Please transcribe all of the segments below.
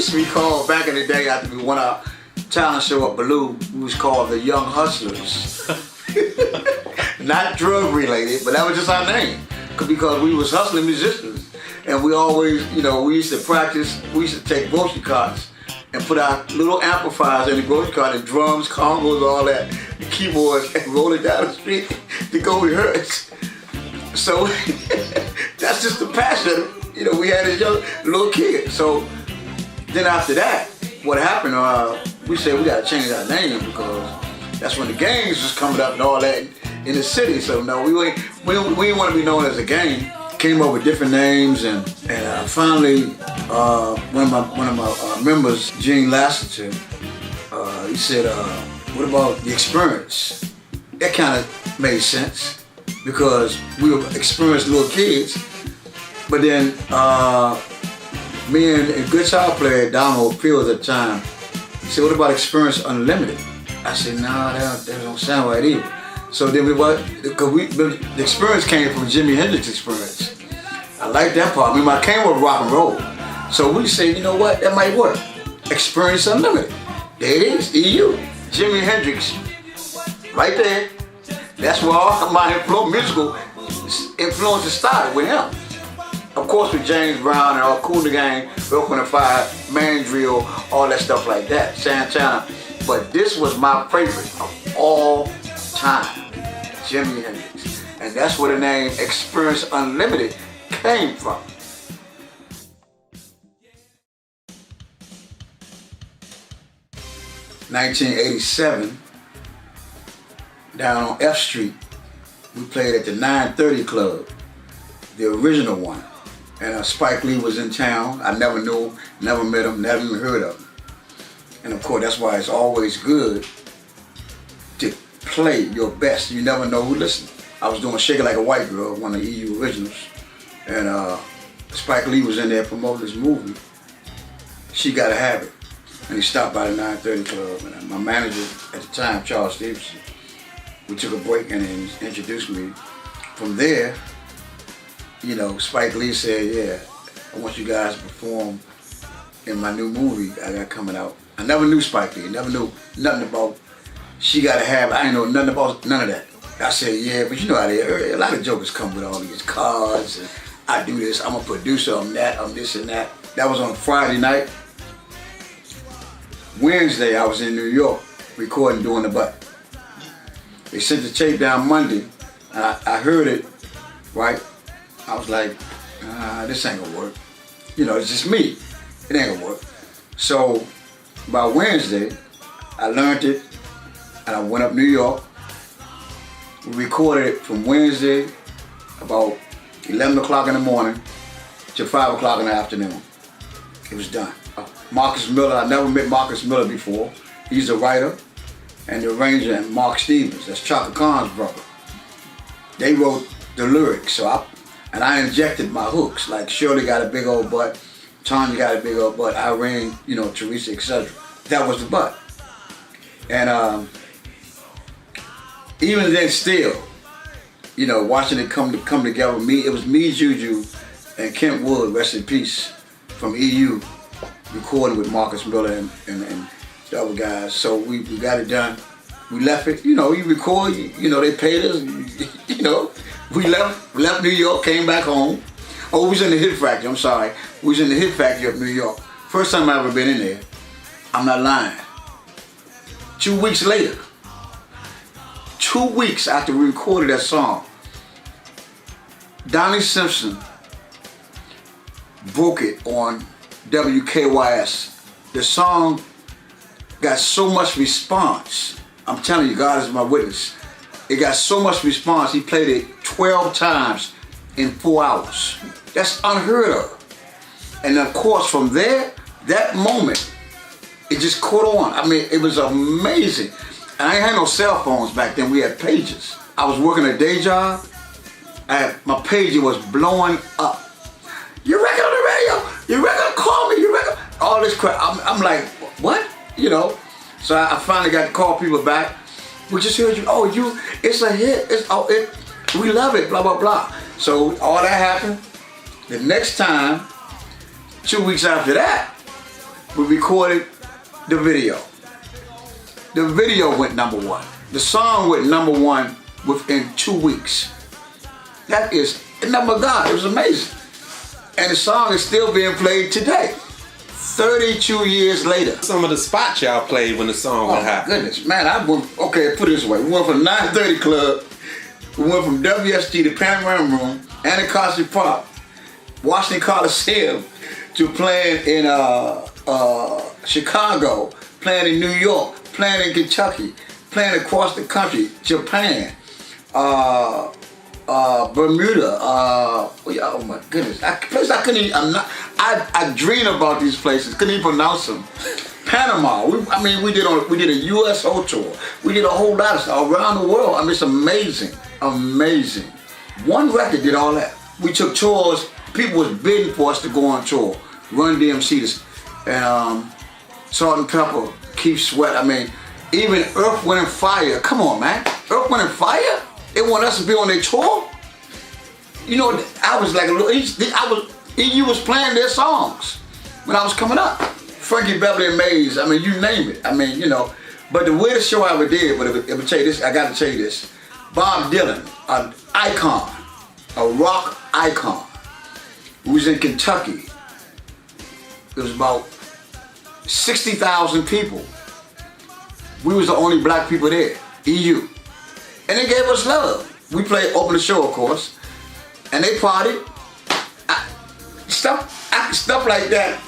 used to be called, back in the day after we won our talent show at Baloo, we was called the Young Hustlers. Not drug related, but that was just our name. Because we was hustling musicians. And we always, we used to practice, we used to take grocery carts and put our little amplifiers in the grocery cart and drums, congos, all that, the keyboards, and roll it down the street to go rehearse. So that's just the passion, we had as young little kid. So then after that, what happened, we said we gotta change our name because that's when the gangs was coming up and all that in the city. So no, we didn't want to be known as a gang. Came up with different names, and finally, one of my members, Gene Lassiter, he said, "What about the Experience?" That kind of made sense because we were experienced little kids. But then, me and a guitar player, Donald Fields at the time, he said, "What about Experience Unlimited?" I said, "No, that don't sound right either." So then because the Experience came from Jimi Hendrix Experience. I like that part. I came with rock and roll. So we said, you know what, that might work. Experience Unlimited. There it is, EU. Jimi Hendrix, right there. That's where all my musical influences started, with him. Of course with James Brown and all Cool the Gang, Earth, Wind & Fire, Mandrill, all that stuff like that, Santana. But this was my favorite of all time, Jimi Hendrix. And that's where the name Experience Unlimited came from. (1987), down on F Street, we played at the 930 Club, the original one. And Spike Lee was in town. I never knew him, never met him, never even heard of him. And of course, that's why it's always good to play your best. You never know who listens. I was doing Shake It Like a White Girl, one of the EU originals. And Spike Lee was in there promoting his movie, She Gotta Have It. And he stopped by the 930 Club. And my manager at the time, Charles Stevenson, we took a break and he introduced me. From there, Spike Lee said, yeah, I want you guys to perform in my new movie I got coming out. I never knew Spike Lee, never knew nothing about She Gotta Have It. I didn't know nothing about none of that. I said, yeah, but you know how a lot of jokers come with all these cards and I do this, I'm a producer, I'm that, I'm this and that. That was on Friday night. Wednesday, I was in New York recording Doing the Butt. They sent the tape down Monday, and I heard it, right? I was like, this ain't gonna work. It's just me. It ain't gonna work. So by Wednesday, I learned it, and I went up New York. We recorded it from Wednesday, about 11 o'clock in the morning to 5 o'clock in the afternoon. It was done. Marcus Miller, I never met Marcus Miller before. He's a writer and the arranger, and Mark Stevens, that's Chaka Khan's brother. They wrote the lyrics, I injected my hooks, like Shirley got a big old butt, Tanya got a big old butt, Irene, Teresa, etc. That was the butt. And even then still, watching it come together, it was me, Juju, and Kent Wood, rest in peace, from EU, recording with Marcus Miller and the other guys. So we got it done. We left it, you record, they paid us, we left New York, came back home. Oh, we was in the Hit Factory, I'm sorry. We was in the Hit Factory of New York. First time I ever been in there. I'm not lying. 2 weeks later, 2 weeks after we recorded that song, Donnie Simpson broke it on WKYS. The song got so much response. I'm telling you, God is my witness. It got so much response, he played it 12 times in 4 hours. That's unheard of. And of course, from there, that moment, it just caught on. It was amazing. And I ain't had no cell phones back then, we had pagers. I was working a day job, my pager was blowing up. You record on the radio? You record? Call me, you record? All this crap. I'm like, what? So I finally got to call people back. We just heard you, it's a hit, we love it, blah, blah, blah. So all that happened. The next time, 2 weeks after that, we recorded the video. The video went #1. The song went #1 within 2 weeks. That is the number of God. It was amazing. And the song is still being played today, 32 years later. Some of the spots y'all played when the song went hot. Oh my goodness, man, okay, put it this way. We went from 930 Club, we went from WSG to Panorama Room, Anacostia Park, Washington Coliseum, to playing in Chicago, playing in New York, playing in Kentucky, playing across the country, Japan, Bermuda, oh my goodness, places I couldn't even, I dream about these places, couldn't even pronounce them. Panama, we did a USO tour, we did a whole lot of stuff around the world. I mean, it's amazing, amazing. One record did all that. We took tours, people was bidding for us to go on tour, Run DMC, and Salt and Pepper, Keith Sweat, I mean, even Earth, Wind and Fire, come on man, Earth, Wind and Fire? They want us to be on their tour? You know, I was like a little, EU was playing their songs when I was coming up. Frankie Beverly and Maze, I mean, you name it. I mean, you know, but the weirdest show I ever did, but if I tell you this, I gotta tell you this. Bob Dylan, an icon, a rock icon, who was in Kentucky. It was about 60,000 people. We was the only black people there, EU. And they gave us love. We played, open the show, of course, and they partied. Stuff like that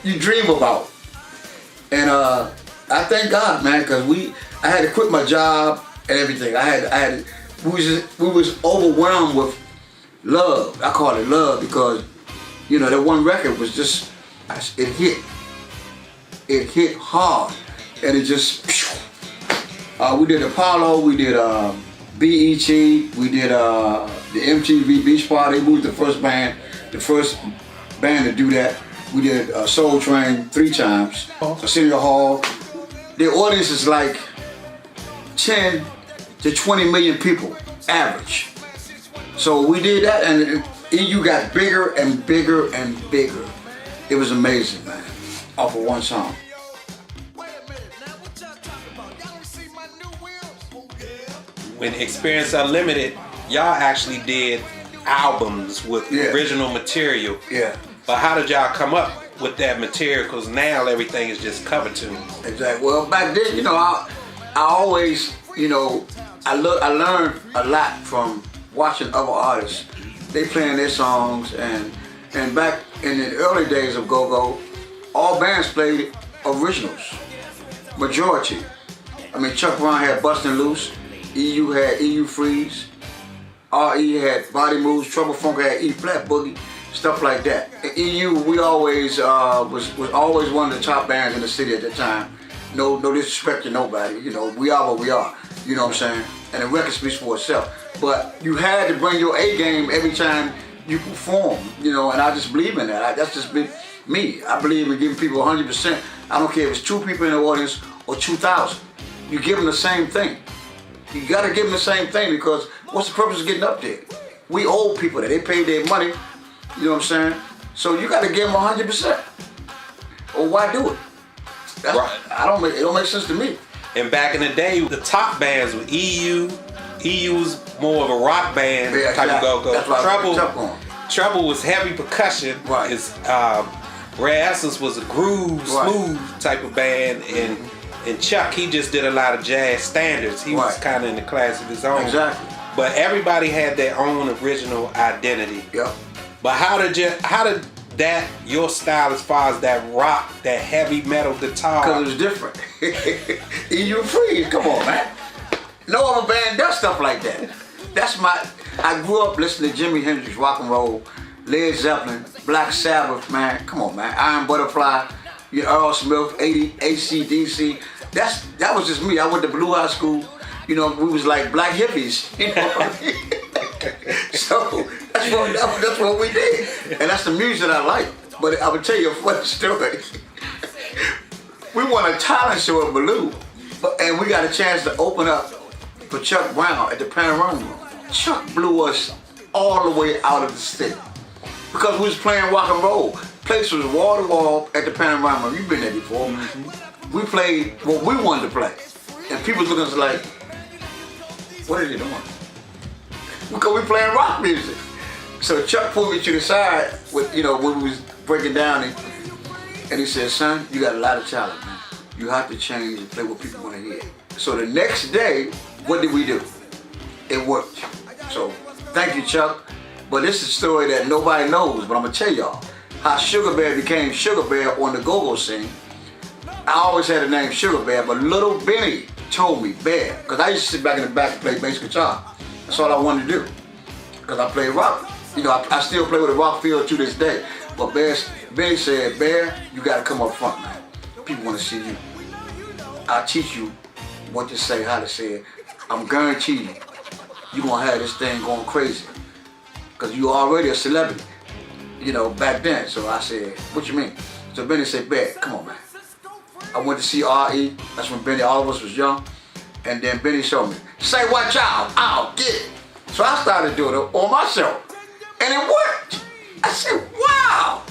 you dream about. And I thank God, man, because I had to quit my job and everything. We was overwhelmed with love. I call it love because, you know, that one record was just, it hit hard, and it just, we did Apollo, we did BET, we did the MTV Beach Party. We was the first band to do that. We did Soul Train 3 times, City Hall. The audience is like 10 to 20 million people, average. So we did that, and EU got bigger and bigger and bigger. It was amazing, man, off of one song. When Experience Unlimited, y'all actually did albums with original material. Yeah. But how did y'all come up with that material? Because now everything is just cover tunes. Exactly. Well, back then, you know, I always, you know, I learned a lot from watching other artists. They playing their songs, and back in the early days of GOGO, all bands played originals, majority. I mean, Chuck Brown had Bustin' Loose, EU had EU Freeze, RE had Body Moves, Trouble Funk had E Flat Boogie, stuff like that. And EU, we always was always one of the top bands in the city at the time. No disrespect to nobody, you know, we are what we are, you know what I'm saying? And the record speaks for itself. But you had to bring your A game every time you perform, you know, and I just believe in that. That's just been me. I believe in giving people 100%. I don't care if it's 2 people in the audience or 2,000. You give them the same thing. You gotta give them the same thing, because what's the purpose of getting up there? We old people that they paid their money, you know what I'm saying? So you gotta give them 100%. Or why do it? Right. It don't make sense to me. And back in the day, the top bands were EU. EU was more of a rock band type of GOGO. Trouble was heavy percussion. Right. Rare Essence was a groove, smooth type of band, and Chuck, he just did a lot of jazz standards. He was kind of in the class of his own. Exactly. But everybody had their own original identity. Yep. But how did that, your style as far as that rock, that heavy metal guitar? Because it was different. EU Freeze, come on, man. No other band does stuff like that. I grew up listening to Jimi Hendrix, rock and roll, Led Zeppelin, Black Sabbath, man. Come on, man. Iron Butterfly, Earl Smith, AC/DC. That was just me. I went to Blue High School. You know, we was like black hippies. You know what I mean? So that's what we did, and that's the music I like. But I would tell you a funny story. We won a talent show at Baloo, and we got a chance to open up for Chuck Brown at the Panorama Room. Chuck blew us all the way out of the state because we was playing rock and roll. Place was wall to wall at the Panorama. You've been there before. We played what we wanted to play. And people looking at us like, what are they doing? Because we playing rock music. So Chuck pulled me to the side with, when we was breaking down and he said, son, you got a lot of talent, man. You have to change and play what people want to hear. So the next day, what did we do? It worked. So thank you, Chuck. But this is a story that nobody knows, but I'm gonna tell y'all how Sugar Bear became Sugar Bear on the go-go scene. I always had the name Sugar Bear, but little Benny told me Bear, because I used to sit back in the back and play bass guitar. That's all I wanted to do, because I played rock. I still play with a rock feel to this day. But Benny said, Bear, you gotta come up front, man. People wanna see you. I'll teach you what to say, how to say it. I'm guaranteed you're gonna have this thing going crazy. Because you already a celebrity, back then. So I said, what you mean? So Benny said, Bear, come on, man. I went to see R.E. That's when Benny, all of us was young. And then Benny showed me, say what y'all, I'll get it. So I started doing it on my show. And it worked. I said, wow.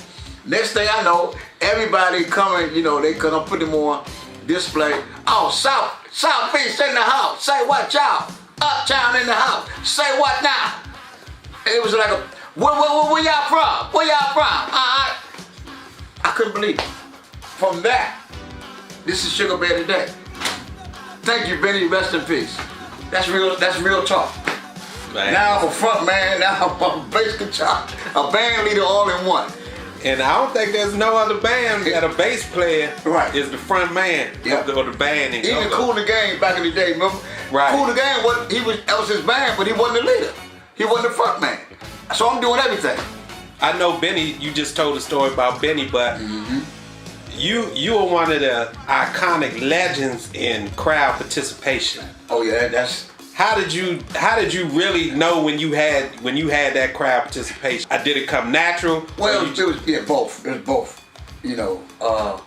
Next thing I know, everybody coming, because I'm putting them on display. Oh, Southeast in the house. Say what y'all. Uptown in the house. Say what now? And it was like where y'all from? Where y'all from? I couldn't believe it. From that, this is Sugar Bear today. Thank you, Benny. Rest in peace. That's real talk. Man. Now I'm a front man. Now I'm a bass guitar, a band leader all in one. And I don't think there's no other band that a bass player is the front man of the band. Even Cool the Game back in the day, remember? Right. Cool the Game, that was his band, but he wasn't the leader. He wasn't the front man. So I'm doing everything. I know Benny, you just told a story about Benny, but you are one of the iconic legends in crowd participation. Oh yeah, that's. How did you really know when you had that crowd participation? Did it come natural? Well, it was both. It was both. I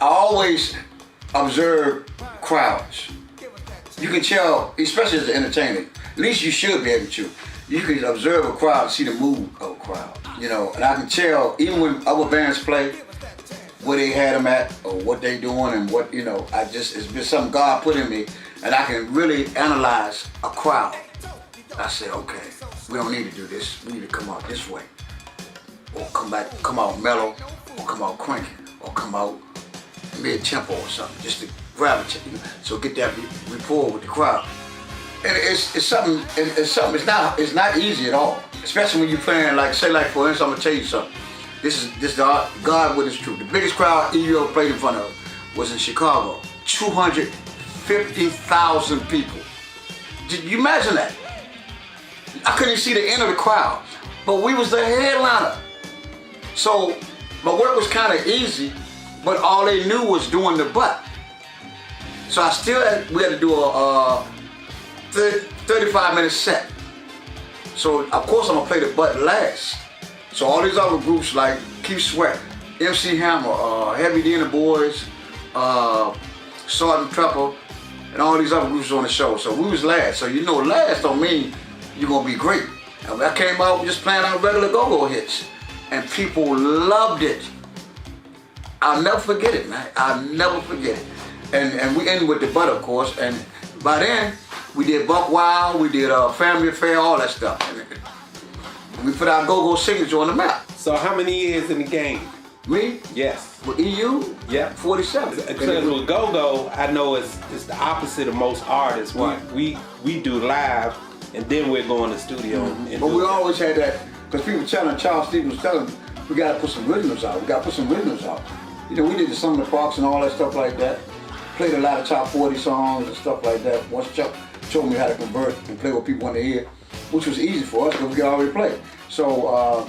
always observe crowds. You can tell, especially as an entertainer. At least you should be able to. You can observe a crowd and see the mood of a crowd. And I can tell even when other bands play, where they had them at or what they doing and what it's been something God put in me. And I can really analyze a crowd. I say, okay, we don't need to do this. We need to come out this way. Or come out mellow, or come out cranky, or come out mid-tempo or something, just to gravitate, so get that rapport with the crowd. And it's something, it's not easy at all. Especially when you're playing, for instance, I'm gonna tell you something. This is God with His truth. The biggest crowd EO played in front of was in Chicago. 250,000 people. Did you imagine that? I couldn't see the end of the crowd, but we was the headliner. So my work was kind of easy, but all they knew was doing the butt. So we had to do a 35-minute set. So of course I'm gonna play the butt last. So all these other groups like Keith Sweat, MC Hammer, Heavy D and the Boys, Salt and Pepper, and all these other groups on the show. So we was last. So last don't mean you're gonna be great. And I came out just playing on regular go-go hits, and people loved it. I'll never forget it, man. I'll never forget it. And we ended with the butt, of course. And by then we did Buck Wild, we did Family Affair, all that stuff. And we put our go-go signature on the map. So how many years in the game? Me? Yes. With EU? Yeah. 47. Because with go-go, I know it's the opposite of most artists. Right. We do live, and then we're going to studio. And but we always had that, because people Charles Stevens was telling me, we got to put some rhythms out. We did the Summer Parks and all that stuff like that. Played a lot of top 40 songs and stuff like that. Once Chuck showed me how to convert and play what people want to hear, which was easy for us because we could already play. So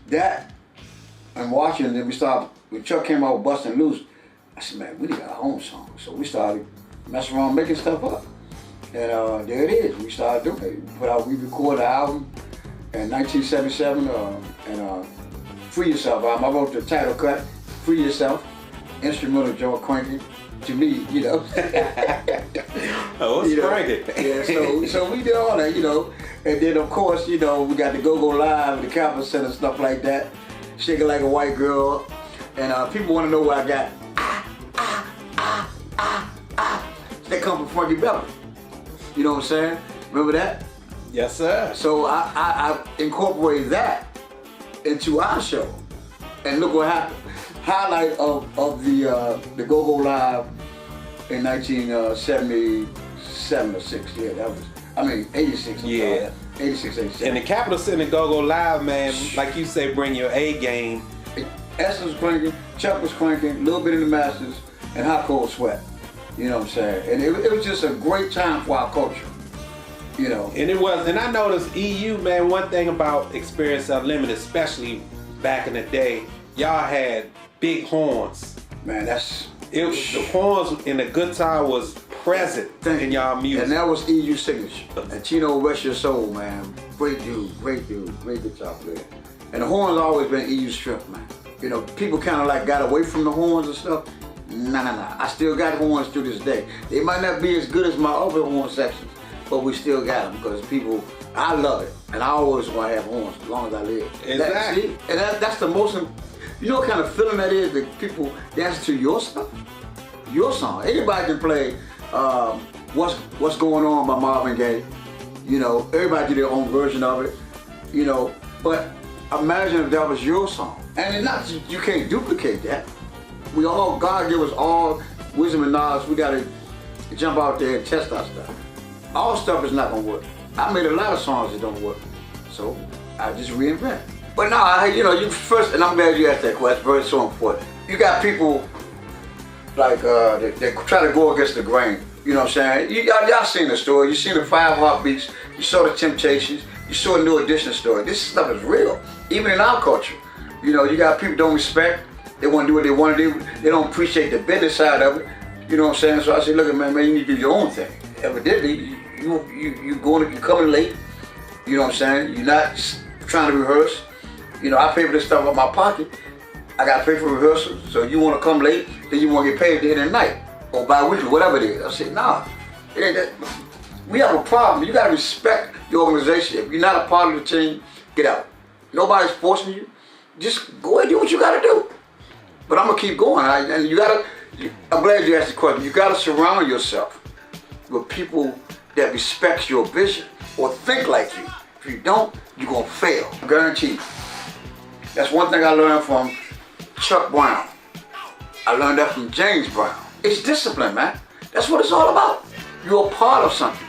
that and watching, then when Chuck came out with Bustin' Loose, I said, man, we need our own song. So we started messing around making stuff up. And there it is. We started doing it. We recorded an album in 1977 and Free Yourself album. I wrote the title cut, Free Yourself, instrumental Joe Cranky. To me, Oh, it's cranky. Yeah, so we did all that, And then of course, we got the GOGO Live, the Capitol Center, stuff like that. Shake it like a white girl. And people want to know where I got That come from Frankie Belly. You know what I'm saying? Remember that? Yes, sir. So I incorporated that into our show. And look what happened. Highlight of the GOGO Live in 1977 or 6. Yeah, that was, 86. Yeah. 86, 87. And the Capitol Center GOGO Live, man, like you say, bring your A game. Essence was cranking, Chuck was cranking, a little bit in the Masters, and Hot Cold Sweat. You know what I'm saying? And it was just a great time for our culture. You know. And it was, and I noticed EU, man, one thing about Experience Unlimited, especially back in the day, y'all had big horns. Man, the horns and the guitar was present in y'all music. And that was EU signature. And Chino, rest your soul, man. Great dude, great guitar player. And the horns always been EU strength, man. You know, people kind of like got away from the horns and stuff. Nah. I still got horns to this day. They might not be as good as my other horn sections, but we still got them because people, I love it. And I always want to have horns as long as I live. Exactly. That's the most, you know what kind of feeling that is that people dance to your stuff? Your song. Anybody can play What's Going On by Marvin Gaye. You know, everybody do their own version of it. You know, but imagine if that was your song. And not you can't duplicate that. God give us all wisdom and knowledge. We gotta jump out there and test our stuff. All stuff is not gonna work. I made a lot of songs that don't work. So I just reinvent. But no, you first, and I'm glad you asked that question, very so important. You got people like that try to go against the grain. You know what I'm saying? Y'all seen the story. You seen the 5 Heartbeats. You saw the Temptations. You saw the New Edition story. This stuff is real, even in our culture. You know, you got people don't respect. They want to do what they want to do. They don't appreciate the business side of it. You know what I'm saying? So I say, look, man, you need to do your own thing. Evidently, you coming late. You know what I'm saying? You're not trying to rehearse. You know, I pay for this stuff out of my pocket. I got to pay for rehearsals. So you want to come late, then you want to get paid at the end of the night or bi-weekly, whatever it is. I say, nah, it ain't that. We have a problem. You got to respect the organization. If you're not a part of the team, get out. Nobody's forcing you. Just go and do what you got to do. But I'm gonna keep going, and I'm glad you asked the question. You gotta surround yourself with people that respect your vision or think like you. If you don't, you're gonna fail, guaranteed. That's one thing I learned from Chuck Brown. I learned that from James Brown. It's discipline, man. That's what it's all about. You're a part of something.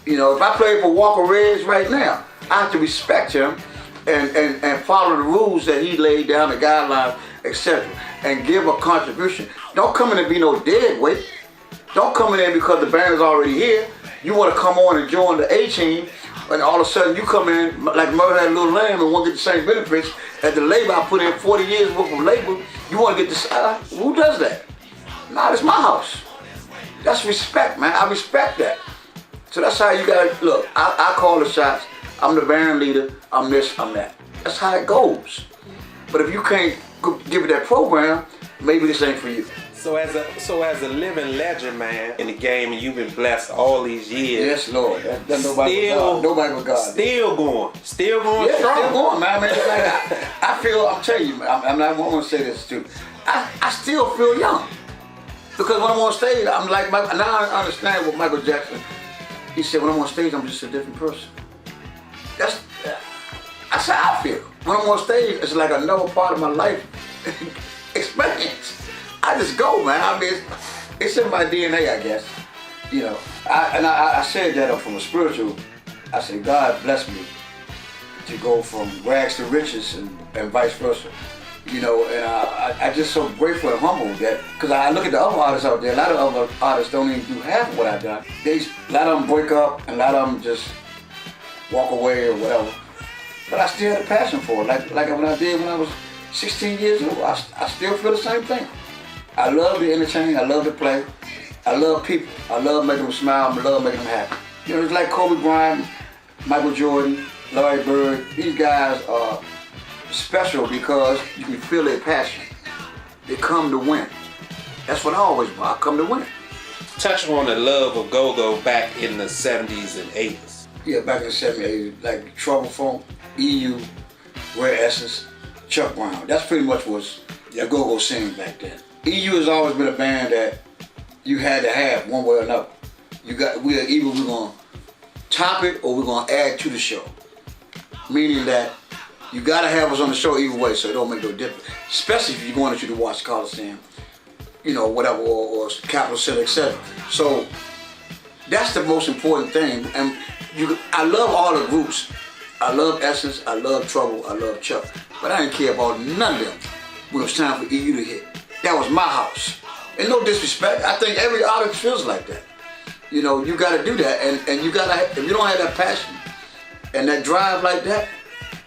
You know, if I play for Walker Reds right now, I have to respect him and follow the rules that he laid down, the guidelines, etc., and give a contribution. Don't come in and be no dead weight. Don't come in there because the band is already here. You want to come on and join the A team, and all of a sudden you come in like Murder Had a Little Lamb and want to get the same benefits as the labor I put in 40 years worth of labor. You want to get this? Who does that? Nah, it's my house. That's respect, man. I respect that. So that's how you gotta look. I call the shots. I'm the band leader. I'm this. I'm that. That's how it goes. But if you can't give it that program, maybe this ain't for you. So as a living legend, man, in the game, and you've been blessed all these years. Yes, Lord. That's nobody but God. Still going yeah, strong. Still going, man. I feel. I'm telling you, I'm not going to say this too. I still feel young because when I'm on stage, I'm like now I understand what Michael Jackson. He said, when I'm on stage, I'm just a different person. That's how I feel. When I'm on stage, it's like another part of my life experience. I just go, man. I mean, it's in my DNA, I guess. You know, I said that from a spiritual. I said, God bless me to go from rags to riches and vice versa. You know, and I just so grateful and humbled that, because I look at the other artists out there, a lot of other artists don't even do half of what I've done. A lot of them break up, and a lot of them just walk away or whatever. But I still had a passion for it, like when I did when I was 16 years old. I still feel the same thing. I love to entertain, I love to play, I love people. I love making them smile, I love making them happy. You know, it's like Kobe Bryant, Michael Jordan, Larry Bird. These guys are special because you can feel their passion. They come to win. That's what I always want. I come to win. Touch on the love of GOGO back in the 70s and 80s. Yeah, back in the 70s, 80s, like Trouble Funk, EU, Rare Essence, Chuck Brown. That's pretty much was the go-go scene back then. EU has always been a band that you had to have one way or another. Either we're gonna top it or we're gonna add to the show. Meaning that you gotta have us on the show either way, so it don't make no difference. Especially if you're going to watch Coliseum, whatever, or Capitol Center, etc. So that's the most important thing. And I love all the groups. I love Essence, I love Trouble, I love Chuck. But I didn't care about none of them when it was time for EU to hit. That was my house. And no disrespect, I think every artist feels like that. You gotta do that, and you gotta, if you don't have that passion and that drive like that,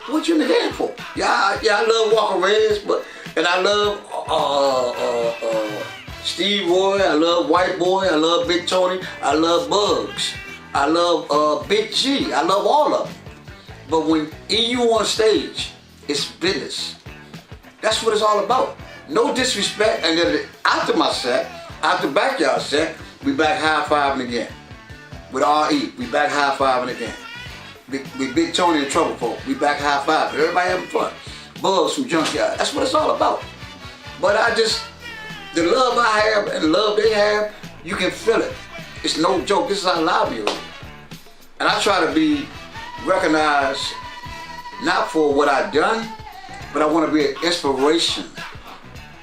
what you in the game for? Yeah, I love Walker Reyes, and I love Steve Roy, I love White Boy, I love Big Tony, I love Bugs, I love Big G, I love all of them. But when EU on stage, it's business. That's what it's all about. No disrespect, and then after my set, after backyard set, we back high-fiving again. With RE, we back high-fiving again. With Big Tony and Trouble Folk, we back high-fiving. Everybody having fun. Bugs from Junkyard, that's what it's all about. But the love I have and the love they have, you can feel it. It's no joke, this is how live you are. And I try to be recognized not for what I've done, but I want to be an inspiration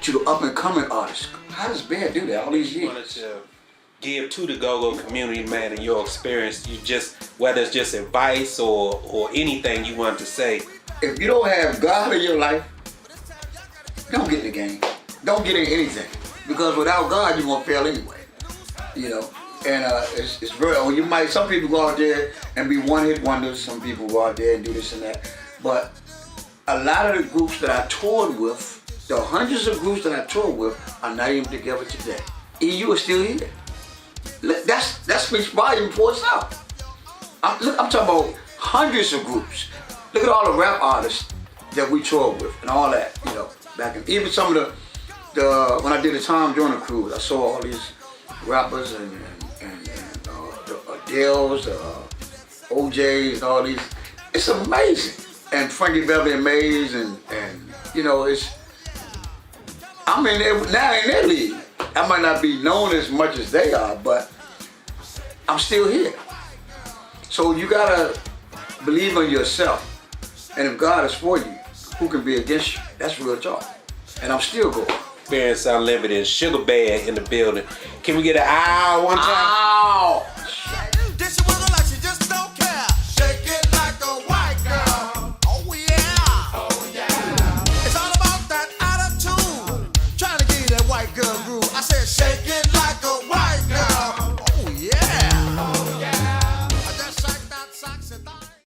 to the up-and-coming artists. How does Bear do that all these years? I wanted to give to the go-go community, man, in your experience, whether it's just advice or anything you want to say. If you don't have God in your life, don't get in the game. Don't get in anything. Because without God, you're going to fail anyway. And it's very, some people go out there and be one-hit wonders. Some people go out there and do this and that. But a lot of the groups that I toured with, the hundreds of groups that I toured with, are not even together today. EU is still here. That speaks volume for itself. I'm talking about hundreds of groups. Look at all the rap artists that we toured with and all that, back in, even some of the when I did the Tom Joyner cruise, I saw all these rappers and the Adele's, OJ's, and all these. It's amazing. And Frankie Beverly and Mays, and it's, I'm in there, now in their league. I might not be known as much as they are, but I'm still here. So you gotta believe in yourself. And if God is for you, who can be against you? That's real talk. And I'm still going. Experience Unlimited, Sugar Bear in the building. Can we get an ow one time? Ow! This wiggle like she just don't care. Shake it like a white girl. Oh yeah. Oh yeah. It's all about that attitude. Trying to give you that white girl groove. I said shake it like